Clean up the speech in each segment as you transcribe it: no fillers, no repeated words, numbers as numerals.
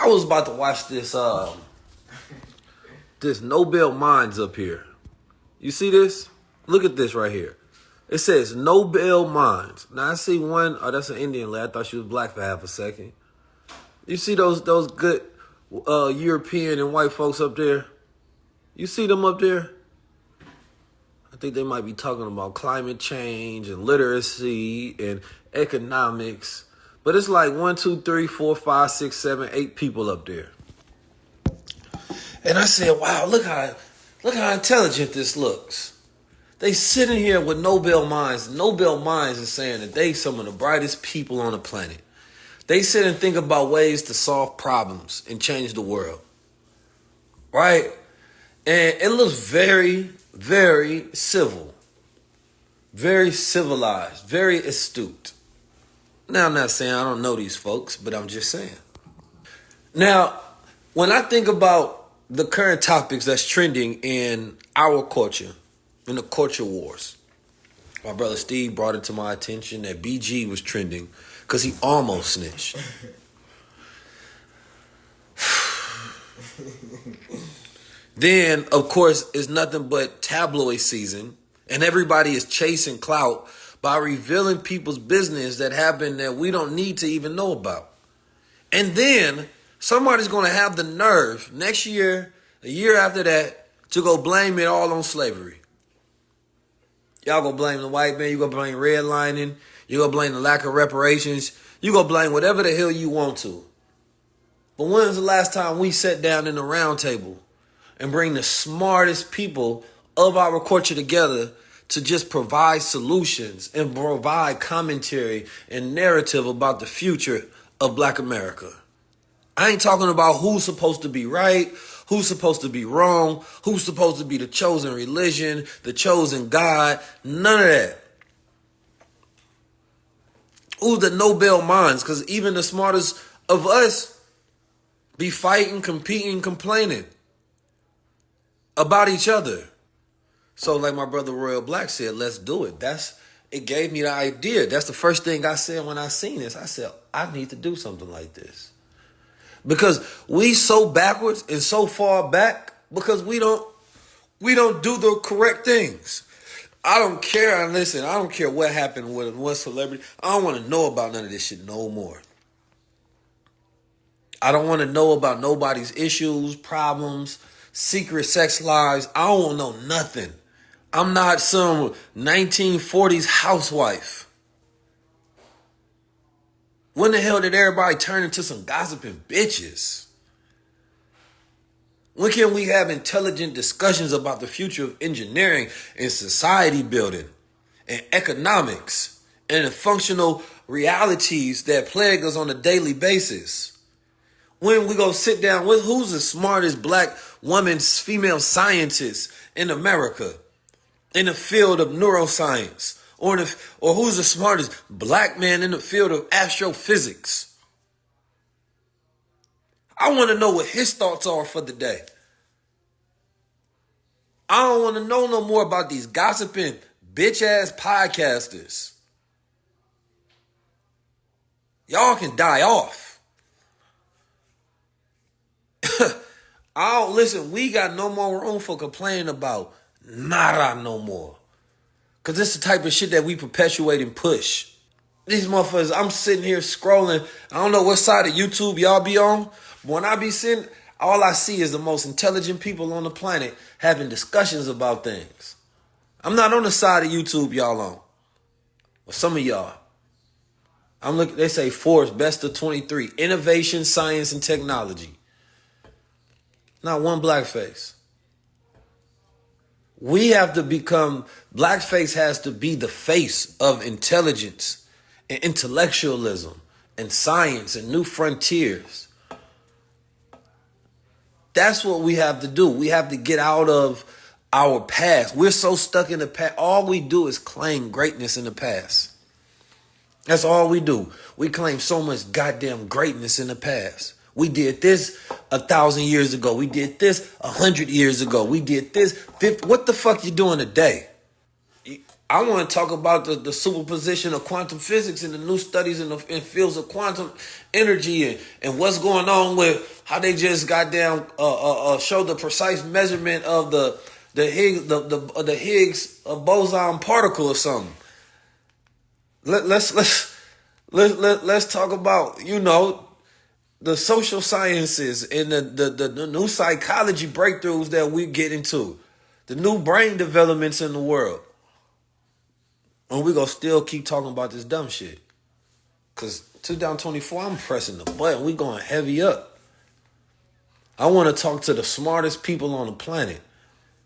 I was about to watch this Nobel Minds up here. You see this? Look at this right here. It says Nobel Minds. Now I see one. Oh, that's an Indian lady. I thought she was black for half a second. You see those good European and white folks up there? You see them up there? I think they might be talking about climate change and literacy and economics. But it's like 1, 2, 3, 4, 5, 6, 7, 8 people up there. And I said, wow, look how intelligent this looks. They sitting here with Nobel Minds. Nobel Minds is saying that they some of the brightest people on the planet. They sit and think about ways to solve problems and change the world. Right? And it looks very, very civil. Very civilized. Very astute. Now, I'm not saying I don't know these folks, but I'm just saying. Now, when I think about the current topics that's trending in our culture, in the culture wars, my brother Steve brought it to my attention that BG was trending because he almost snitched. Then, of course, it's nothing but tabloid season, and everybody is chasing clout by revealing people's business that happened that we don't need to even know about. And then somebody's going to have the nerve next year, a year after that, to go blame it all on slavery. Y'all gonna blame the white man, you gonna blame redlining, you gonna blame the lack of reparations, you gonna blame whatever the hell you want to. But when's the last time we sat down in a round table and bring the smartest people of our culture together to just provide solutions and provide commentary and narrative about the future of Black America? I ain't talking about who's supposed to be right, who's supposed to be wrong, who's supposed to be the chosen religion, the chosen God, none of that. Who's the Nobel minds? Because even the smartest of us be fighting, competing, complaining about each other. So like my brother Royal Black said, let's do it. It gave me the idea. That's the first thing I said when I seen this. I said, I need to do something like this. Because we so backwards and so far back because we don't do the correct things. I don't care. Listen, I don't care what happened with what celebrity. I don't want to know about none of this shit no more. I don't want to know about nobody's issues, problems, secret sex lives. I don't want to know nothing. I'm not some 1940s housewife. When the hell did everybody turn into some gossiping bitches? When can we have intelligent discussions about the future of engineering and society building and economics and the functional realities that plague us on a daily basis? When we go sit down with who's the smartest Black woman, female scientist in America in the field of neuroscience? Or who's the smartest Black man in the field of astrophysics? I want to know what his thoughts are for the day. I don't want to know no more about these gossiping bitch-ass podcasters. Y'all can die off. Listen, we got no more room for complaining about nada no more. Because this is the type of shit that we perpetuate and push. These motherfuckers, I'm sitting here scrolling. I don't know what side of YouTube y'all be on. But when I be sitting, all I see is the most intelligent people on the planet having discussions about things. I'm not on the side of YouTube y'all on. Well, some of y'all. I'm looking. They say Forbes best of 23. Innovation, science, and technology. Not one black face. We have to become, blackface has to be the face of intelligence and intellectualism and science and new frontiers. That's what we have to do. We have to get out of our past. We're so stuck in the past. All we do is claim greatness in the past. That's all we do. We claim so much goddamn greatness in the past. We did this 1,000 years ago. We did this 100 years ago. We did this 50. What the fuck you doing today? I want to talk about the superposition of quantum physics and the new studies in fields of quantum energy and what's going on with how they just got down show the precise measurement of the Higgs boson particle or something. Let's talk about, you know, the social sciences and the new psychology breakthroughs that we get into, the new brain developments in the world. And we're going to still keep talking about this dumb shit. Because 2024, I'm pressing the button. We're going heavy up. I want to talk to the smartest people on the planet.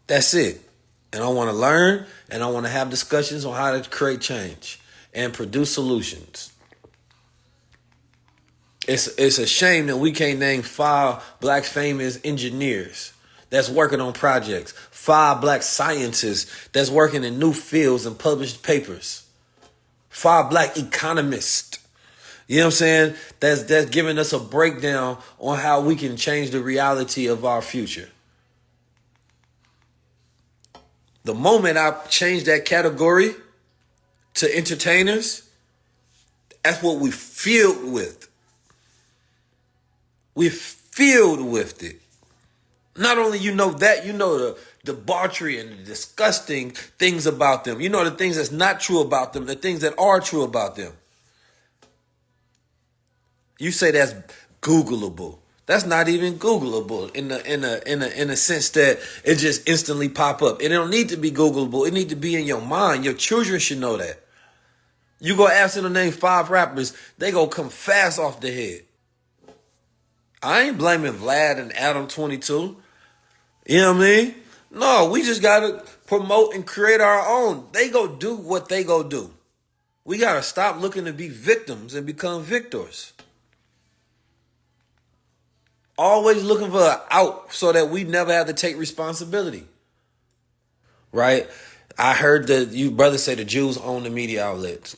That's it. And I want to learn, and I want to have discussions on how to create change and produce solutions. It's a shame that we can't name 5 black famous engineers that's working on projects, 5 black scientists that's working in new fields and published papers, 5 black economists. You know what I'm saying? That's giving us a breakdown on how we can change the reality of our future. The moment I change that category to entertainers, that's what we filled with. We're filled with it. Not only you know that, you know the debauchery and the disgusting things about them. You know the things that's not true about them, the things that are true about them. You say that's Googleable. That's not even Googleable in a sense that it just instantly pop up. It don't need to be Googleable. It need to be in your mind. Your children should know that. You go ask them to name 5 rappers, they go come fast off the head. I ain't blaming Vlad and Adam 22. You know what I mean? No, we just got to promote and create our own. They go do what they go do. We got to stop looking to be victims and become victors. Always looking for an out so that we never have to take responsibility. Right? I heard that you brothers say the Jews own the media outlets.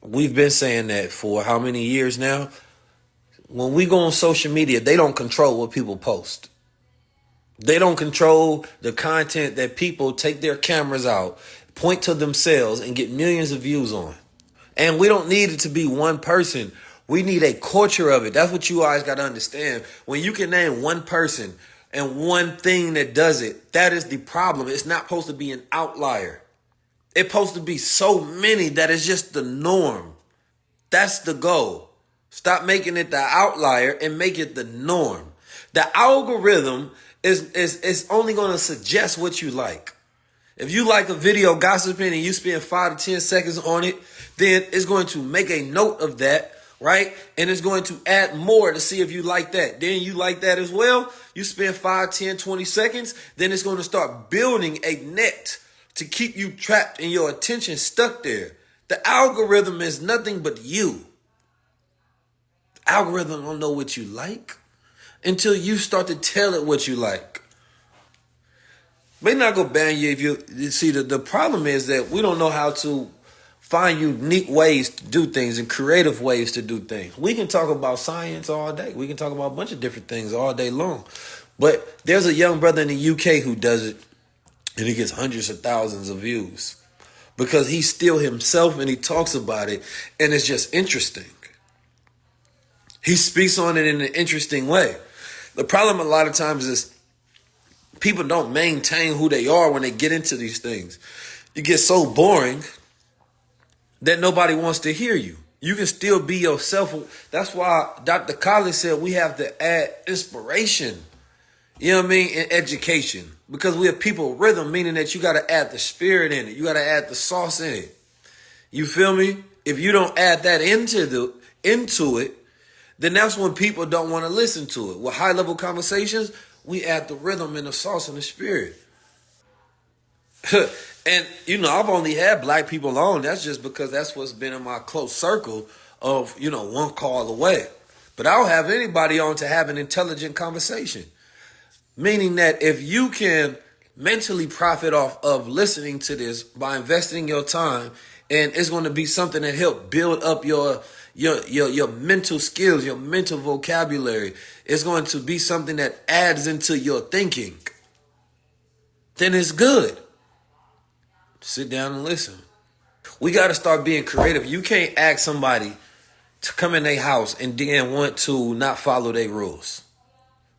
We've been saying that for how many years now? When we go on social media, they don't control what people post. They don't control the content that people take their cameras out, point to themselves, and get millions of views on. And we don't need it to be one person. We need a culture of it. That's what you guys got to understand. When you can name one person and one thing that does it, that is the problem. It's not supposed to be an outlier. It's supposed to be so many that it's just the norm. That's the goal. Stop making it the outlier and make it the norm. The algorithm is only going to suggest what you like. If you like a video gossiping and you spend 5 to 10 seconds on it, then it's going to make a note of that, right? And it's going to add more to see if you like that. Then you like that as well. You spend 5, 10, 20 seconds. Then it's going to start building a net to keep you trapped and your attention stuck there. The algorithm is nothing but you. Algorithm don't know what you like until you start to tell it what you like. May not go ban you if you see the problem is that we don't know how to find unique ways to do things and creative ways to do things. We can talk about science all day. We can talk about a bunch of different things all day long. But there's a young brother in the UK who does it and he gets hundreds of thousands of views because he's still himself and he talks about it and it's just interesting. He speaks on it in an interesting way. The problem a lot of times is people don't maintain who they are when they get into these things. You get so boring that nobody wants to hear you. You can still be yourself. That's why Dr. Collins said we have to add inspiration, you know what I mean, in education. Because we have people rhythm, meaning that you got to add the spirit in it. You got to add the sauce in it. You feel me? If you don't add that into it, then that's when people don't want to listen to it. With high-level conversations, we add the rhythm and the sauce and the spirit. And, you know, I've only had black people on. That's just because that's what's been in my close circle of, you know, one call away. But I don't have anybody on to have an intelligent conversation. Meaning that if you can mentally profit off of listening to this by investing your time, and it's going to be something that help build up your mental skills, your mental vocabulary. It's going to be something that adds into your thinking. Then it's good. Sit down and listen. We got to start being creative. You can't ask somebody to come in their house and then want to not follow their rules.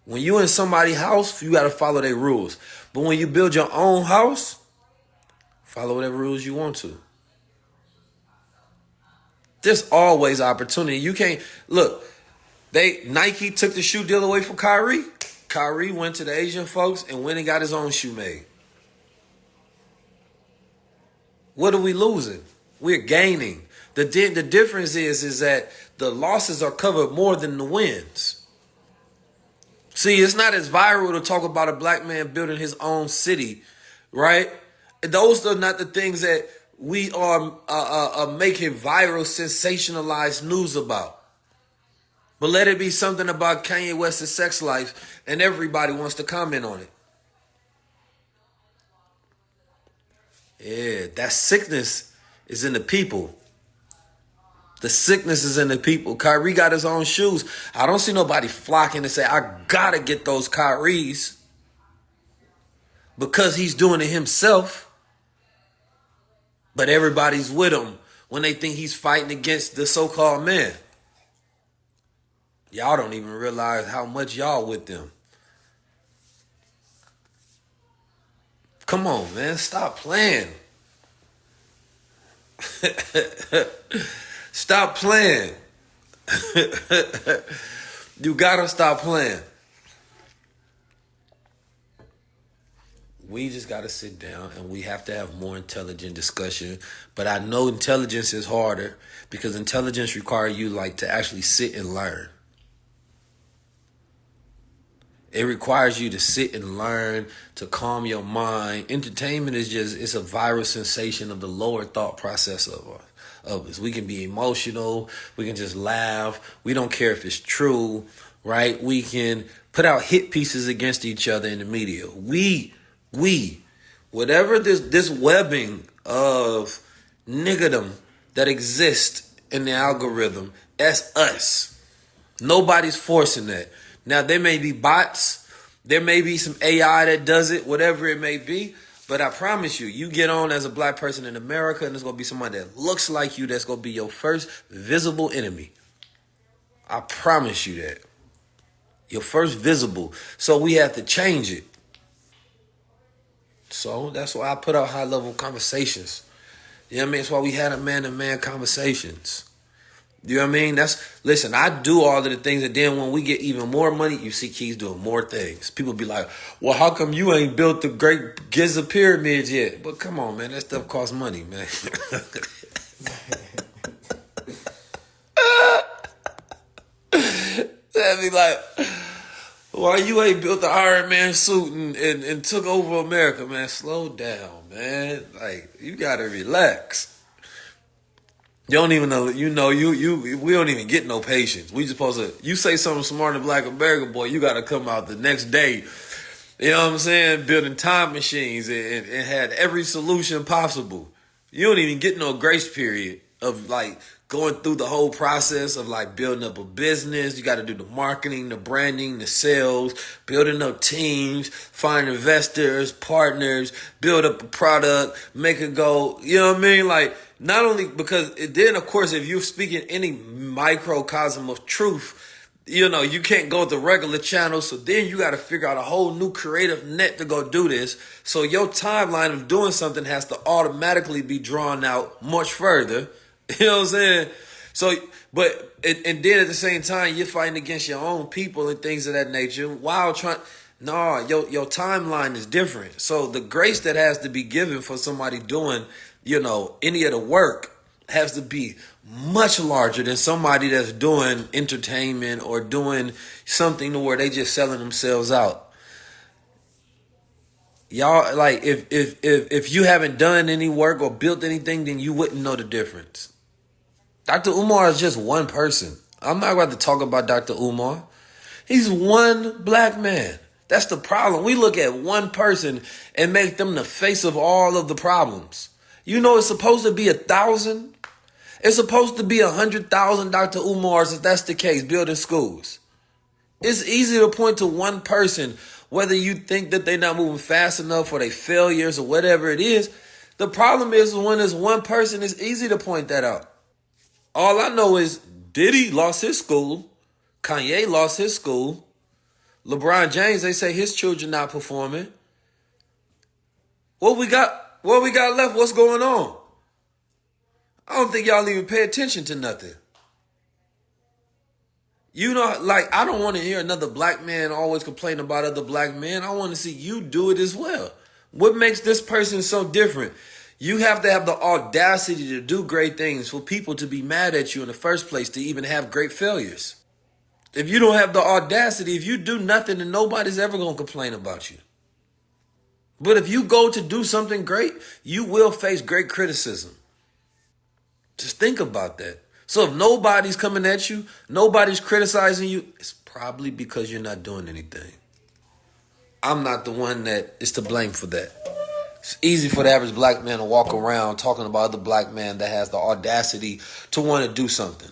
When you in somebody's house, you got to follow their rules. But when you build your own house, follow whatever rules you want to. There's always opportunity. You can't look. Nike took the shoe deal away from Kyrie. Kyrie went to the Asian folks and went and got his own shoe made. What are we losing? We're gaining. The difference is that the losses are covered more than the wins. See, it's not as viral to talk about a black man building his own city, right? Those are not the things that we are making viral, sensationalized news about. But let it be something about Kanye West's sex life, and everybody wants to comment on it. Yeah, that sickness is in the people. The sickness is in the people. Kyrie got his own shoes. I don't see nobody flocking to say, I gotta get those Kyries, because he's doing it himself. But everybody's with him when they think he's fighting against the so-called man. Y'all don't even realize how much y'all with them. Come on, man. Stop playing. Stop playing. You gotta stop playing. We just gotta sit down and we have to have more intelligent discussion. But I know intelligence is harder because intelligence requires you to actually sit and learn. It requires you to sit and learn, to calm your mind. Entertainment is it's a viral sensation of the lower thought process of us. We can be emotional. We can just laugh. We don't care if it's true, right? We can put out hit pieces against each other in the media. Whatever this webbing of niggerdom that exists in the algorithm, that's us. Nobody's forcing that. Now, there may be bots. There may be some AI that does it, whatever it may be. But I promise you, you get on as a black person in America and there's going to be somebody that looks like you that's going to be your first visible enemy. I promise you that. Your first visible. So we have to change it. So that's why I put out high-level conversations. You know what I mean? That's why we had a man-to-man conversations. You know what I mean? Listen, I do all of the things, and then when we get even more money, you see Keys doing more things. People be like, well, how come you ain't built the great Giza pyramids yet? But come on, man, that stuff costs money, man. That'd be like, why you ain't built the Iron Man suit and took over America, man? Slow down, man. You gotta relax. You don't even know, we don't even get no patience. We just supposed to, you say something smart in Black America, boy, you got to come out the next day. You know what I'm saying? Building time machines and had every solution possible. You don't even get no grace period of going through the whole process of building up a business. You got to do the marketing, the branding, the sales, building up teams, find investors, partners, build up a product, make it go, you know what I mean? Not only because then, of course, if you're speaking any microcosm of truth, you can't go the regular channel. So then you got to figure out a whole new creative net to go do this. So your timeline of doing something has to automatically be drawn out much further. You know what I'm saying? So, and then at the same time, you're fighting against your own people and things of that nature while your timeline is different. So the grace that has to be given for somebody doing any of the work has to be much larger than somebody that's doing entertainment or doing something to where they just selling themselves out. Y'all, if you haven't done any work or built anything, then you wouldn't know the difference. Dr. Umar is just one person. I'm not about to talk about Dr. Umar. He's one black man. That's the problem. We look at one person and make them the face of all of the problems. It's supposed to be 1,000. It's supposed to be 100,000 Dr. Umars if that's the case, building schools. It's easy to point to one person, whether you think that they're not moving fast enough or they failures or whatever it is. The problem is when there's one person, it's easy to point that out. All I know is Diddy lost his school. Kanye lost his school. LeBron James, they say his children not performing. What we got left? What's going on? I don't think y'all even pay attention to nothing. You know, like, I don't want to hear another black man always complain about other black men. I want to see you do it as well. What makes this person so different? You have to have the audacity to do great things for people to be mad at you in the first place, to even have great failures. If you don't have the audacity, if you do nothing, then nobody's ever going to complain about you. But if you go to do something great, you will face great criticism. Just think about that. So if nobody's coming at you, nobody's criticizing you, it's probably because you're not doing anything. I'm not the one that is to blame for that. It's easy for the average black man to walk around talking about the black man that has the audacity to want to do something.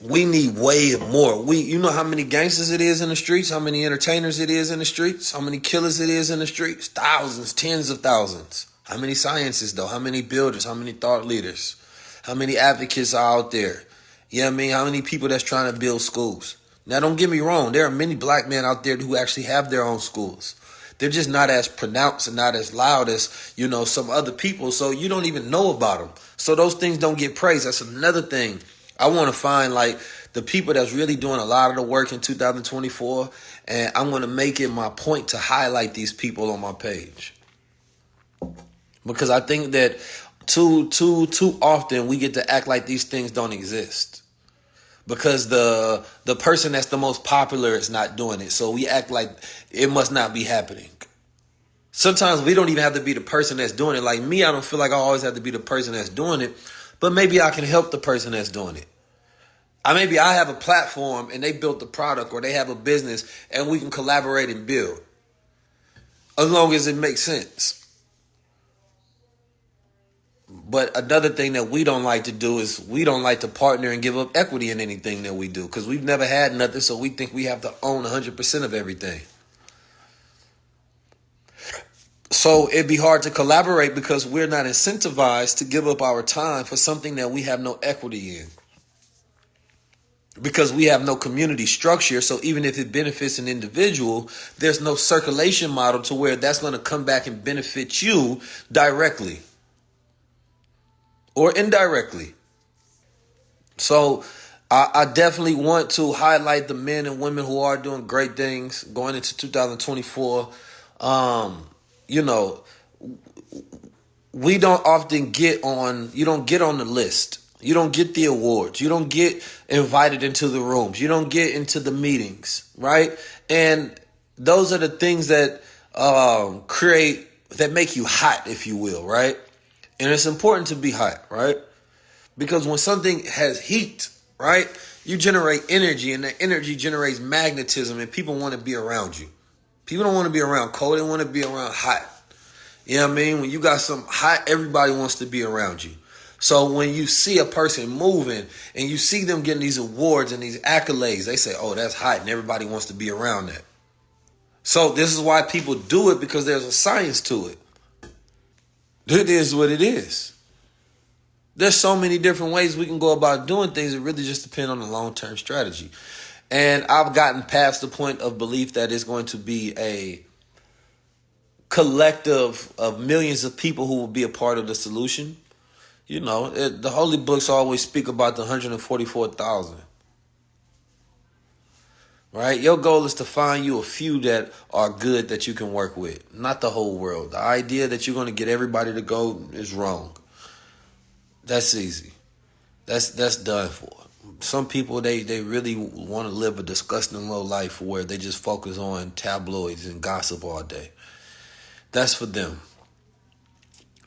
We need way more. You know how many gangsters it is in the streets, how many entertainers it is in the streets, how many killers it is in the streets? Thousands, tens of thousands. How many scientists though? How many builders? How many thought leaders? How many advocates are out there? You know what I mean? How many people that's trying to build schools? Now, don't get me wrong. There are many black men out there who actually have their own schools. They're just not as pronounced and not as loud as, you know, some other people. So you don't even know about them. So those things don't get praised. That's another thing. I want to find like the people that's really doing a lot of the work in 2024. And I'm going to make it my point to highlight these people on my page. Because I think that too often we get to act like these things don't exist. Because the person that's the most popular is not doing it. So we act like it must not be happening. Sometimes we don't even have to be the person that's doing it. Like me, I don't feel like I always have to be the person that's doing it. But maybe I can help the person that's doing it. Maybe I have a platform and they built the product, or they have a business and we can collaborate and build. As long as it makes sense. But another thing that we don't like to do is we don't like to partner and give up equity in anything that we do, because we've never had nothing, so we think we have to own 100% of everything. So it'd be hard to collaborate because we're not incentivized to give up our time for something that we have no equity in. Because we have no community structure, so even if it benefits an individual, there's no circulation model to where that's going to come back and benefit you directly. Or indirectly. So I definitely want to highlight the men and women who are doing great things going into 2024. You know, we don't often get on, you don't get on the list. You don't get the awards. You don't get invited into the rooms. You don't get into the meetings, right? And those are the things that that make you hot, if you will, right? And it's important to be hot, right? Because when something has heat, right, you generate energy, and that energy generates magnetism, and people want to be around you. People don't want to be around cold. They want to be around hot. You know what I mean? When you got some hot, everybody wants to be around you. So when you see a person moving and you see them getting these awards and these accolades, they say, oh, that's hot, and everybody wants to be around that. So this is why people do it, because there's a science to it. It is what it is. There's so many different ways we can go about doing things. It really just depends on the long-term strategy. And I've gotten past the point of belief that it's going to be a collective of millions of people who will be a part of the solution. You know, the holy books always speak about the 144,000. Right? Your goal is to find you a few that are good that you can work with, not the whole world. The idea that you're going to get everybody to go is wrong. That's easy. That's done for. Some people, they really want to live a disgusting low life where they just focus on tabloids and gossip all day. That's for them.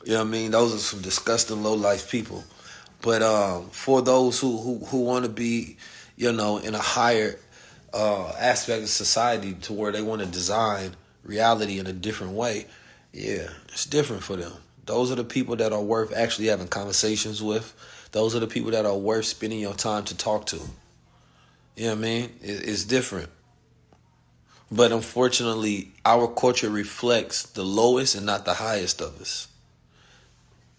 You know what I mean? Those are some disgusting low life people. But for those who want to be, you know, in a higher aspect of society to where they want to design reality in a different way, yeah, it's different for them. Those are the people that are worth actually having conversations with. Those are the people that are worth spending your time to talk to. You know what I mean? It's different. But unfortunately, our culture reflects the lowest and not the highest of us.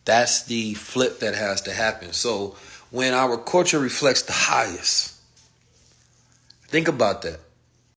That's the flip that has to happen. So when our culture reflects the highest, think about that.